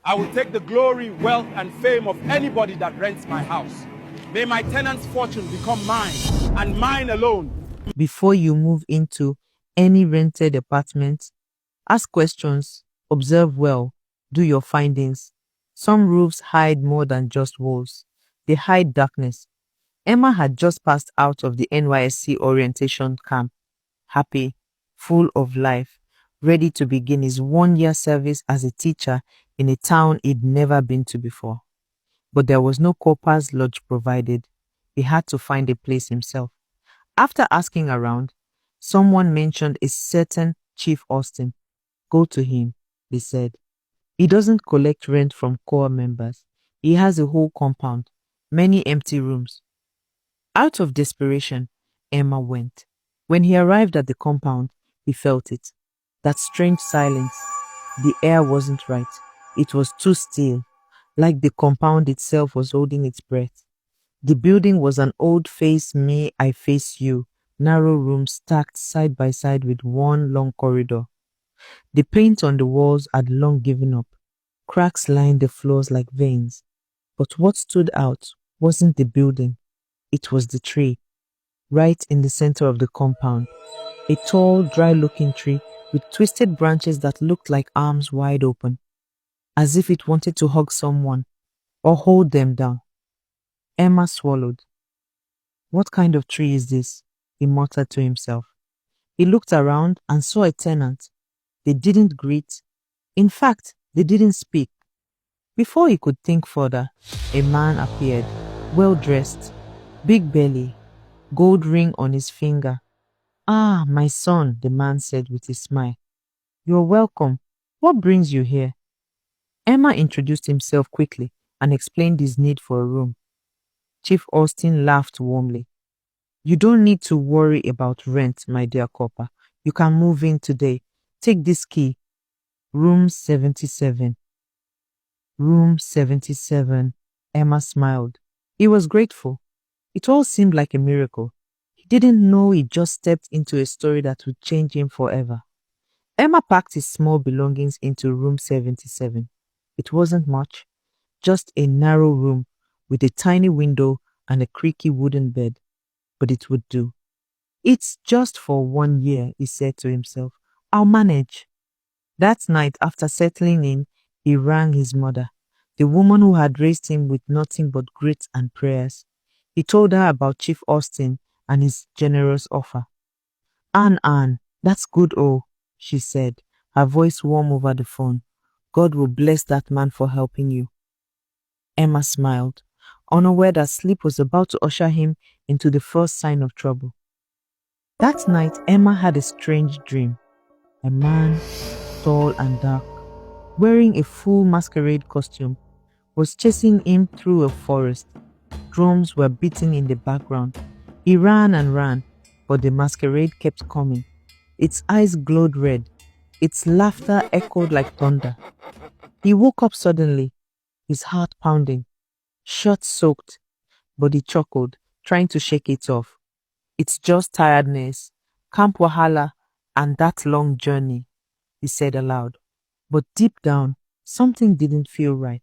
I will take the glory, wealth, and fame of anybody that rents my house. May my tenant's fortune become mine, and mine alone. Before you move into any rented apartment, ask questions, observe well, do your findings. Some roofs hide more than just walls. They hide darkness. Emma had just passed out of the NYSC orientation camp, happy, full of life, ready to begin his 1 year service as a teacher in a town he'd never been to before. But there was no corper's lodge provided. He had to find a place himself. After asking around, someone mentioned a certain Chief Austin. Go to him, they said. He doesn't collect rent from corps members. He has a whole compound, many empty rooms. Out of desperation, Emma went. When he arrived at the compound, he felt it. That strange silence. The air wasn't right. It was too still, like the compound itself was holding its breath. The building was an old face me, I face you, narrow rooms stacked side by side with one long corridor. The paint on the walls had long given up. Cracks lined the floors like veins. But what stood out wasn't the building. It was the tree, right in the center of the compound. A tall, dry-looking tree with twisted branches that looked like arms wide open, as if it wanted to hug someone or hold them down. Emma swallowed. What kind of tree is this? He muttered to himself. He looked around and saw a tenant. They didn't greet. In fact, they didn't speak. Before he could think further, a man appeared, well-dressed, big belly, gold ring on his finger. Ah, my son, the man said with a smile. You're welcome. What brings you here? Emma introduced himself quickly and explained his need for a room. Chief Austin laughed warmly. You don't need to worry about rent, my dear corper. You can move in today. Take this key. Room 77. Room 77. Emma smiled. He was grateful. It all seemed like a miracle. He didn't know he just stepped into a story that would change him forever. Emma packed his small belongings into room 77. It wasn't much, just a narrow room with a tiny window and a creaky wooden bed, but it would do. It's just for 1 year, he said to himself. I'll manage. That night, after settling in, he rang his mother, the woman who had raised him with nothing but grit and prayers. He told her about Chief Austin and his generous offer. Anne, that's good, she said, her voice warm over the phone. God will bless that man for helping you. Emma smiled, unaware that sleep was about to usher him into the first sign of trouble. That night, Emma had a strange dream. A man, tall and dark, wearing a full masquerade costume, was chasing him through a forest. Drums were beating in the background. He ran and ran, but the masquerade kept coming. Its eyes glowed red. Its laughter echoed like thunder. He woke up suddenly, his heart pounding, shirt soaked, but he chuckled, trying to shake it off. It's just tiredness, camp wahala, and that long journey, he said aloud. But deep down, something didn't feel right.